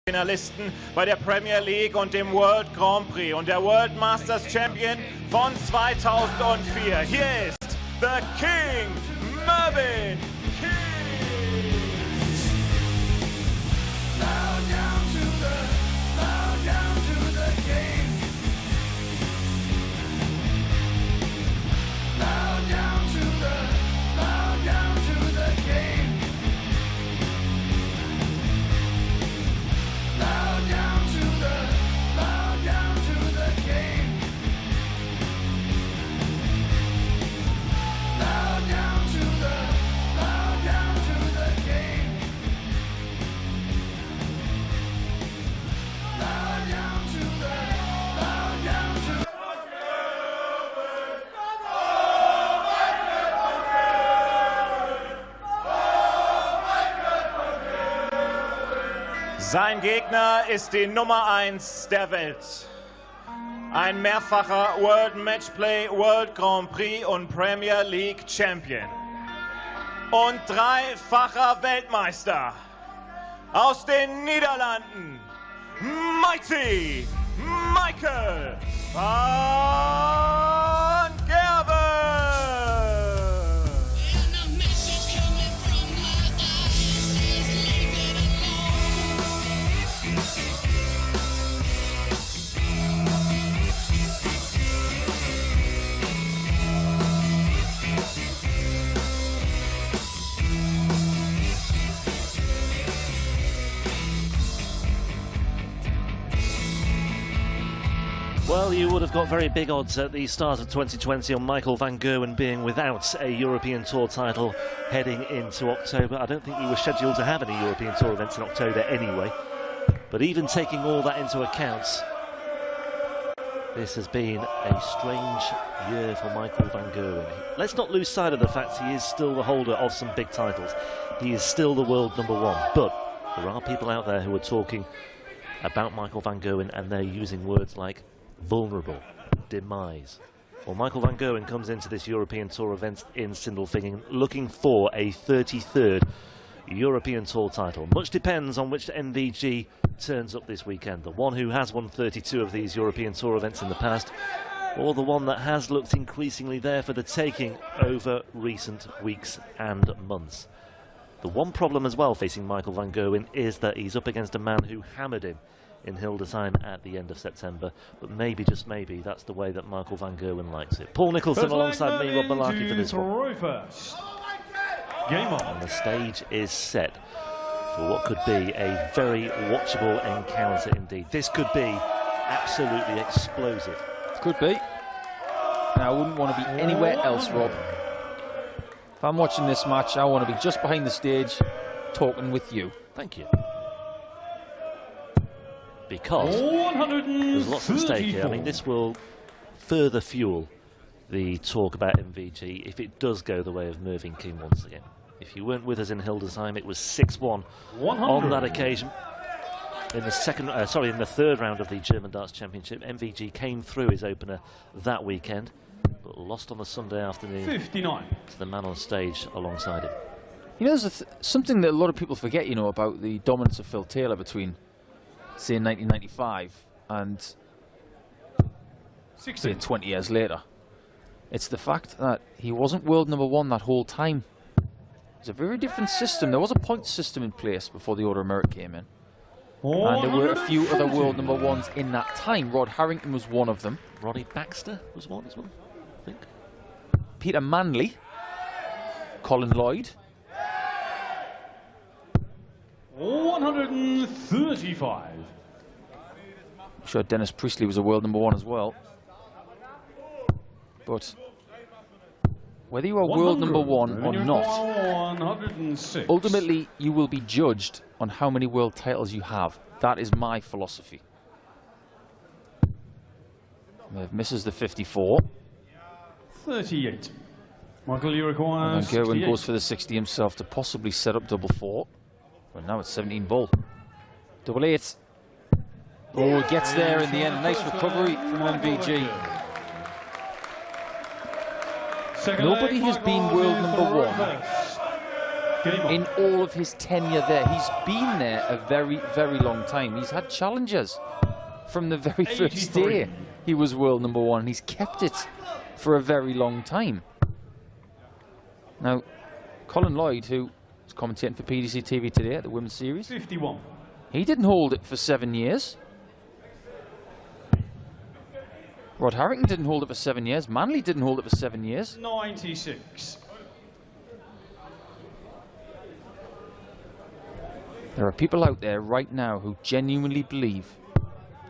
Finalisten bei der Premier League und dem World Grand Prix und der World Masters Champion von 2004. Hier ist The King, Mervyn King. Bow down to the king. Bow down to the king. Bow down to the king. Bow down to the king. Bow down to Sein Gegner ist die Nummer 1 der Welt. Ein mehrfacher World Matchplay, World Grand Prix und Premier League Champion. Und dreifacher Weltmeister. Aus den Niederlanden, Mighty Michael van Gerwen. Well, you would have got very big odds at the start of 2020 on Michael van Gerwen being without a European Tour title heading into October. I don't think he was scheduled to have any European Tour events in October anyway. But even taking all that into account, this has been a strange year for Michael van Gerwen. Let's not lose sight of the fact he is still the holder of some big titles. He is still the world #1. But there are people out there who are talking about Michael van Gerwen and they're using words like vulnerable, demise. Well, Michael van Gerwen comes into this European Tour event in Sindelfingen looking for a 33rd European Tour title. Much depends on which MVG turns up this weekend. The one who has won 32 of these European Tour events in the past, or the one that has looked increasingly there for the taking over recent weeks and months. The one problem as well facing Michael van Gerwen is that he's up against a man who hammered him in Hildesheim at the end of September, but maybe, just maybe, that's the way that Michael van Gerwen likes it. Paul Nicholson alongside me, Rob Malarkey, for this one. Game on. And the stage is set for what could be a very watchable encounter indeed. This could be absolutely explosive. Could be. And I wouldn't want to be anywhere else, Rob. If I'm watching this match, I want to be just behind the stage talking with you. Thank you. Because there's lots at stake here. I mean, this will further fuel the talk about MVG if it does go the way of Mervyn King once again. If you weren't with us in Hildesheim, it was 6-1 on that occasion. In the third round of the German Darts Championship, MVG came through his opener that weekend, but lost on the Sunday afternoon 59 to the man on stage alongside him. You know, there's something that a lot of people forget, you know, about the dominance of Phil Taylor between, say, 1995 and, say, 20 years later. It's the fact that he wasn't world #1 that whole time. It's a very different system. There was a point system in place before the Order of Merit came in. And there were a few other world #1s in that time. Rod Harrington was one of them. Ronnie Baxter was one as well, I think. Peter Manley. Colin Lloyd. 135. I'm sure Dennis Priestley was a world #1 as well. But whether you are world #1 or not, 106. ultimately you will be judged on how many world titles you have. That is my philosophy. Merv misses the 54. 38. Michael, you require And then Gerwen 68. goes for the 60 himself to possibly set up double 4. But now it's 17 ball. Double 8. Oh, it gets there in the end. Nice recovery from MVG. Second Nobody leg, has been Michael world is for #1 reverse. Game on. in all of his tenure there. He's been there a very, very long time. He's had challenges from the very first 83. day he was world number one. He's kept it for a very long time. Now, Colin Lloyd, who is commentating for PDC TV today at the Women's Series, 51. he didn't hold it for 7 years. Rod Harrington didn't hold it for 7 years. Manley didn't hold it for 7 years. 96. There are people out there right now who genuinely believe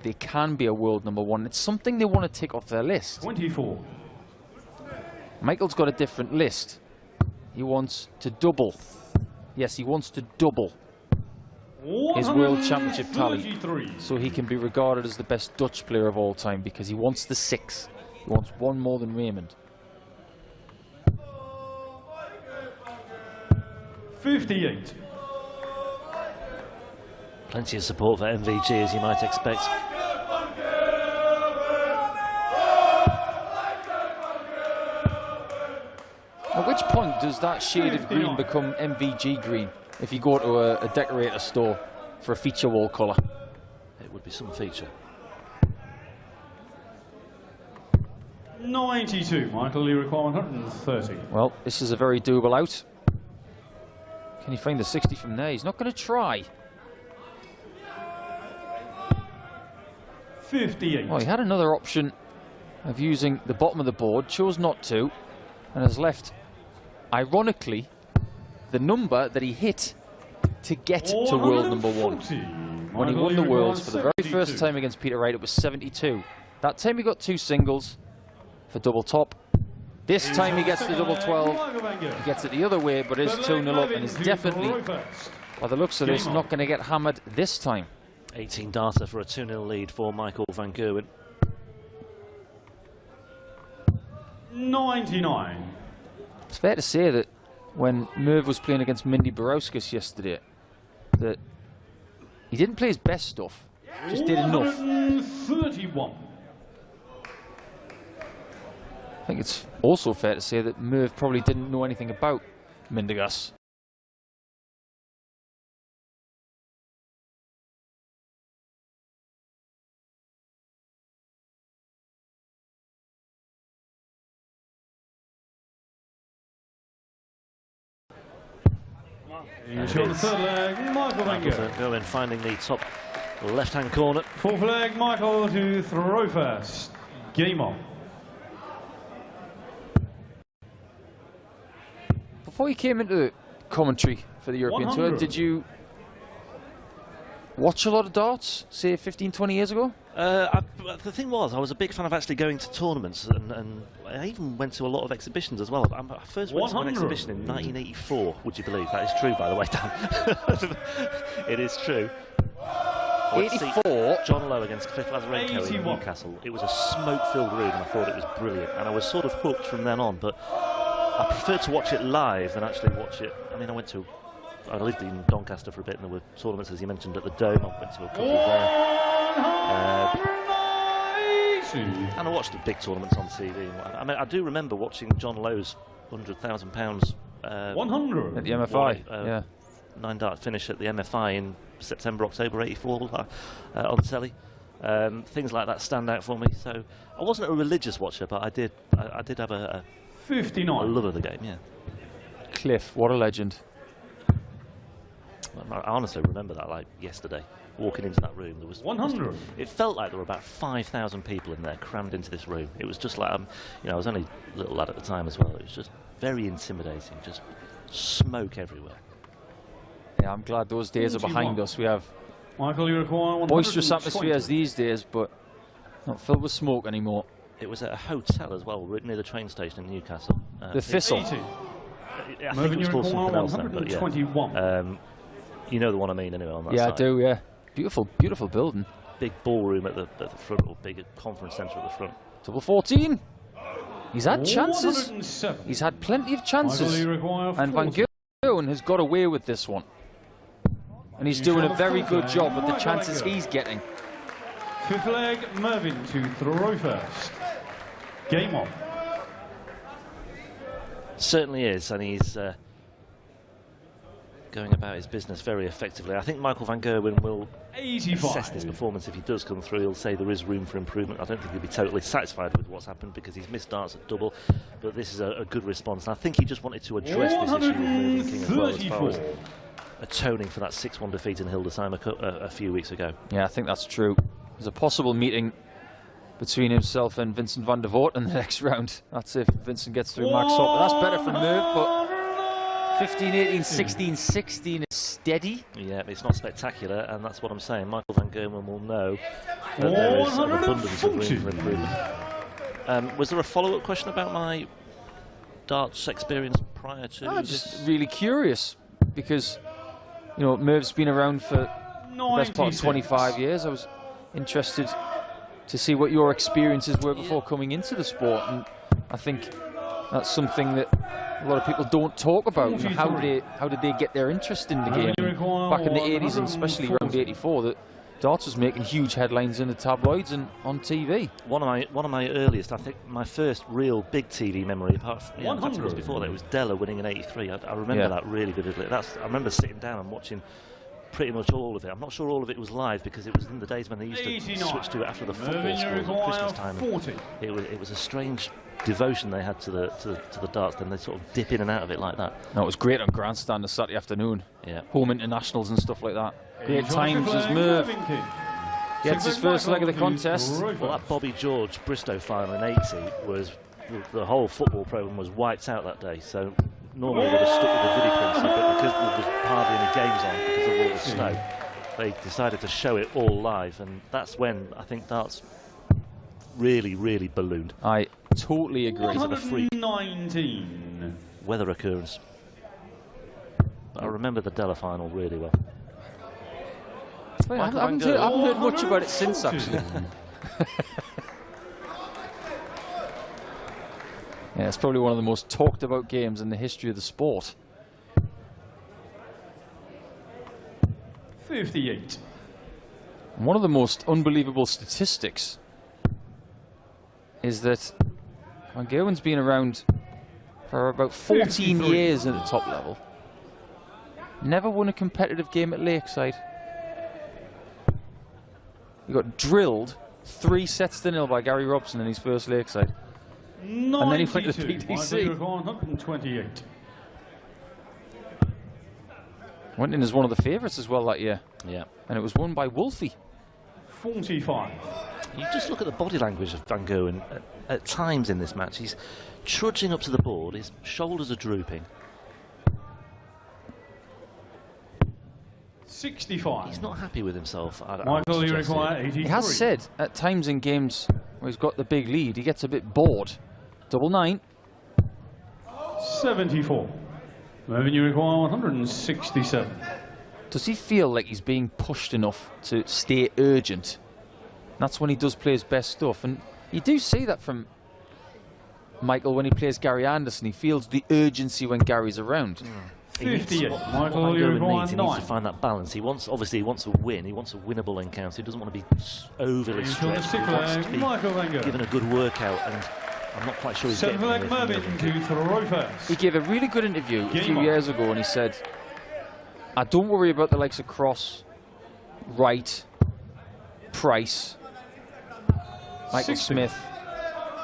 they can be a world number one. It's something they want to tick off their list. 24. Michael's got a different list. He wants to double. Yes, he wants to double his World Championship tally 133. so he can be regarded as the best Dutch player of all time, because he wants the 6. He wants one more than Raymond. 58. Plenty of support for MVG, as you might expect. At which point does that shade of green become MVG green if you go to a decorator store for a feature wall colour? It would be some feature. 92. Michael, you require 130. Well, this is a very doable out. Can he find the 60 from there? He's not going to try. 58. Well, he had another option of using the bottom of the board, chose not to, and has left, ironically, the number that he hit to get to world number one. 140. When he Michael, won you the Worlds for require the very first 72. time against Peter Wright, it was 72. That time he got 2 singles for double top. This time he gets the double 12. He gets it the other way, but is 2-0 up and is definitely, by the looks of this, not going to get hammered this time. 18 data for a 2-0 lead for Michael van Gerwen. 99. It's fair to say that when Merv was playing against Mindy Borowskis yesterday, that he didn't play his best stuff, just did enough. 131. I think it's also fair to say that Merv probably didn't know anything about Mindegas. He's on the third leg, Michael van Michael Gerwen. van Gerwen finding the top left-hand corner. Fourth leg, Michael to throw first. Game on. Before you came into the commentary for the European Tour, 100. did you watch a lot of darts, say 15, 20 years ago? The thing was, I was a big fan of actually going to tournaments, and I even went to a lot of exhibitions as well. I first went to an 100. exhibition in 1984, would you believe? That is true, by the way, Dan. It is true. I went to see 84. John Lowe against Cliff Lazarenko in 81. Newcastle. It was a smoke-filled room, and I thought it was brilliant, and I was sort of hooked from then on, but I preferred to watch it live than actually watch it. I mean, I lived in Doncaster for a bit, and there were tournaments, as you mentioned, at the Dome. I went to a couple there. And I watched the big tournaments on TV. I mean, I do remember watching John Lowe's £100,000 100. At the MFI, yeah. 9-dart finish at the MFI in September, October '84 on telly. Things like that stand out for me. So I wasn't a religious watcher, but I did have a 59. love of the game. Yeah, Cliff, what a legend. I honestly remember that like yesterday. Walking into that room, there was 100. It felt like there were about 5,000 people in there crammed into this room. It was just like, I was only a little lad at the time as well. It was just very intimidating, just smoke everywhere. Yeah, I'm glad those days are behind 41. us. We have Michael, you require 120. boisterous atmospheres these days, but not filled with smoke anymore. It was at a hotel as well, right near the train station in Newcastle. The Thistle. 80. I think it was called something else then, but yeah. 121. You know the one I mean anyway on that Yeah, side. I do, yeah. Beautiful, beautiful building. Big ballroom at the front, or big conference centre at the front. Double 14. He's had chances. 107. He's had plenty of Michael, chances. you require And Van 40. Gerwen has got away with this one. And he's doing a very good job with the chances he's getting. Fifth leg, Mervyn to throw first. Game on. Certainly is, and he's going about his business very effectively. I think Michael van Gerwen will 85. assess this performance. If he does come through, he'll say there is room for improvement. I don't think he'll be totally satisfied with what's happened because he's missed darts at double, but this is a good response. And I think he just wanted to address this issue with Mervyn King as well, as far as atoning for that 6-1 defeat in Hildesheim a few weeks ago. Yeah, I think that's true. There's a possible meeting between himself and Vincent van der Voort in the next round. That's if Vincent gets through Max Hopp. That's better for Merv, but 15-18, 16-16 is steady. Yeah, it's not spectacular, and that's what I'm saying. Michael van Gerwen will know that there is an abundance of room for improvement. Was there a follow-up question about my darts experience prior to I'm just really curious, because you know, Merv's been around for the best part of 25 years. I was interested to see what your experiences were before coming into the sport, and I think that's something that a lot of people don't talk about. You know, how did they get their interest in the game? Back in the 80s, and especially around 84, that darts was making huge headlines in the tabloids and on TV. One of my earliest, I think my first real big TV memory, apart from, in fact it was before that, it was Della winning in '83. I remember that really vividly. I remember sitting down and watching pretty much all of it. I'm not sure all of it was live because it was in the days when they used to switch to it after the football scores at Christmas time. It was a strange devotion they had to the darts. Then they sort of dip in and out of it like that. No, it was great on Grandstand the Saturday afternoon. Yeah, home internationals and stuff like that. Great times as Merv gets his first leg of the contest. Well, that Bobby George Bristow final in '80 was, the whole football programme was wiped out that day. So normally they would have stuck with the video principle, but because there was hardly any games on because of all the snow, they decided to show it all live, and that's when I think darts really, really ballooned. I totally agree. 119 weather occurrence. But I remember the Della final really well. I haven't heard much about it since, actually. Yeah, it's probably one of the most talked about games in the history of the sport. 58. And one of the most unbelievable statistics is that Van Gerwen's been around for about 14 years at the top level. Never won a competitive game at Lakeside. He got drilled 3-0 by Gary Robson in his first Lakeside. 92. And then he went to the PDC. 128. Went in as one of the favourites as well that year. Yeah. And it was won by Wolfie. 45. You just look at the body language of Van Gerwen at times in this match. He's trudging up to the board, his shoulders are drooping. 65. He's not happy with himself. Michael, you require 83. He has said at times in games where he's got the big lead, he gets a bit bored. 99. 74. Mervyn, you require 167. Does he feel like he's being pushed enough to stay urgent? That's when he does play his best stuff. And you do see that from Michael when he plays Gary Anderson. He feels the urgency when Gary's around. 58. Michael, He you require needs 9. to find that balance. He wants a win. He wants a winnable encounter. He doesn't want to be overly stretched. He wants to be Michael Van Gerwen. given a good workout, and I'm not quite sure he's getting Seven there. Mervyn to throw first. He gave a really good interview a few years ago and he said, I don't worry about the likes of Cross, Wright, Price, Michael 60. Smith.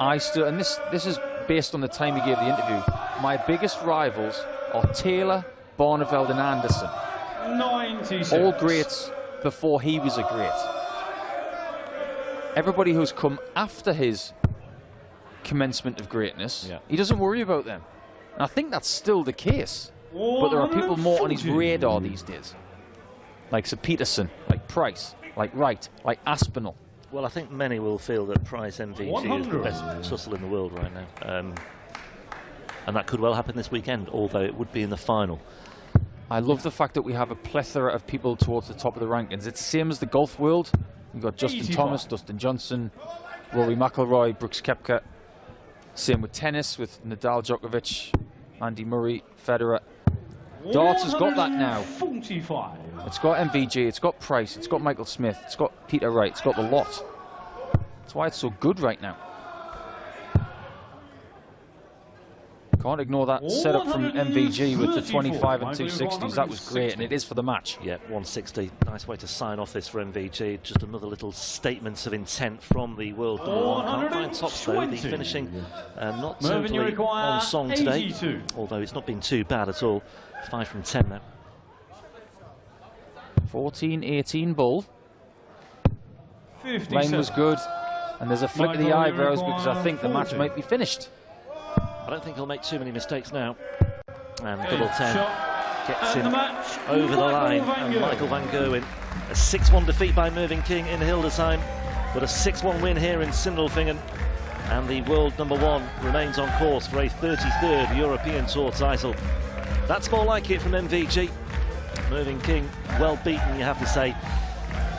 I still, and this is based on the time he gave the interview, my biggest rivals are Taylor, Barneveld and Anderson. 96. All greats before he was a great. Everybody who's come after his commencement of greatness, he doesn't worry about them. And I think that's still the case. But there are people more on his radar these days. Like Sir Peterson, like Price, like Wright, like Aspinall. Well, I think many will feel that Price MVG 100. is the best tussle in the world right now. And that could well happen this weekend, although it would be in the final. I love the fact that we have a plethora of people towards the top of the rankings. It's the same as the golf world. You've got Justin 85. Thomas, Dustin Johnson, Rory McIlroy, Brooks Koepka. Same with tennis, with Nadal, Djokovic, Andy Murray, Federer. Darts has got that now. 45. It's got MVG, it's got Price, it's got Michael Smith, it's got Peter Wright, it's got the lot. That's why it's so good right now. Can't ignore that setup from MVG with the 25 and 260s. That was great, and it is for the match. Yeah, 160. Nice way to sign off this for MVG. Just another little statement of intent from the world number one. Can't find tops though. The finishing not totally on song today, although it's not been too bad at all. 5 from 10 now. 14-18 ball. 57. Lane was good, and there's a flick of the eyebrows because I think the match might be finished. I don't think he'll make too many mistakes now. And double 10 gets him match, over the line. And Michael van Gerwen, a 6-1 defeat by Mervyn King in Hildesheim, but a 6-1 win here in Sindelfingen. And the world number one remains on course for a 33rd European Tour title. That's more like it from MVG. Mervyn King, well beaten, you have to say.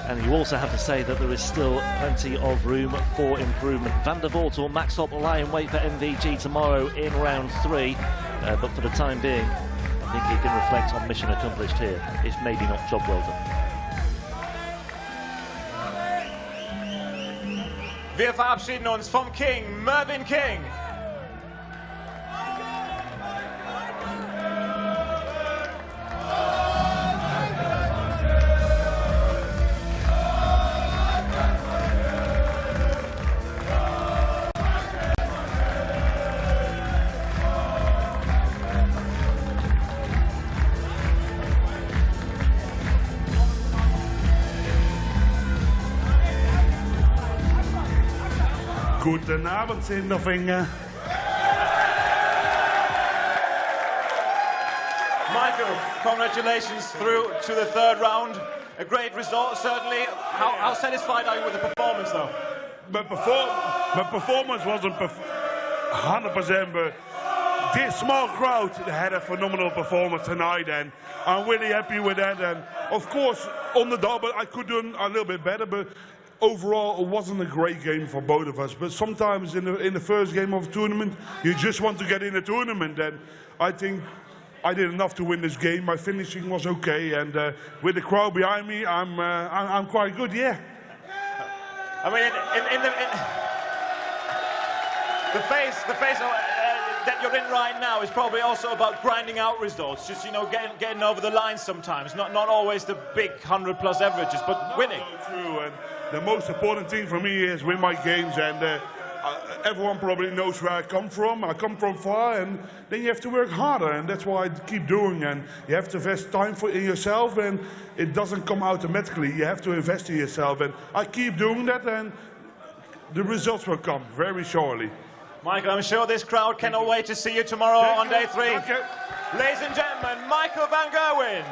And you also have to say that there is still plenty of room for improvement. Van der Voort or Max Hopp will lie in wait for MVG tomorrow in round 3. But for the time being, I think he can reflect on mission accomplished here, if maybe not job well done. Wir verabschieden uns vom King, Mervyn King. Guten Abend, Sindelfingen. Michael, congratulations through to the 3rd round. A great result, certainly. How satisfied are you with the performance, though? My performance wasn't 100%, but this small crowd had a phenomenal performance tonight, and I'm really happy with that. And of course, on the double, I could do a little bit better, but overall, it wasn't a great game for both of us. But sometimes in the first game of a tournament, you just want to get in a tournament. And I think I did enough to win this game. My finishing was okay, and with the crowd behind me, I'm quite good. Yeah. I mean, the phase that you're in right now is probably also about grinding out results. Just, you know, getting over the line sometimes. Not always the big 100+ averages, but winning. So true. And the most important thing for me is win my games, and everyone probably knows where I come from. I come from far, and then you have to work harder, and that's what I keep doing. And you have to invest time in yourself, and it doesn't come automatically. You have to invest in yourself, and I keep doing that, and the results will come very shortly. Michael, I'm sure this crowd cannot wait to see you tomorrow on day 3. Ladies and gentlemen, Michael van Gerwen.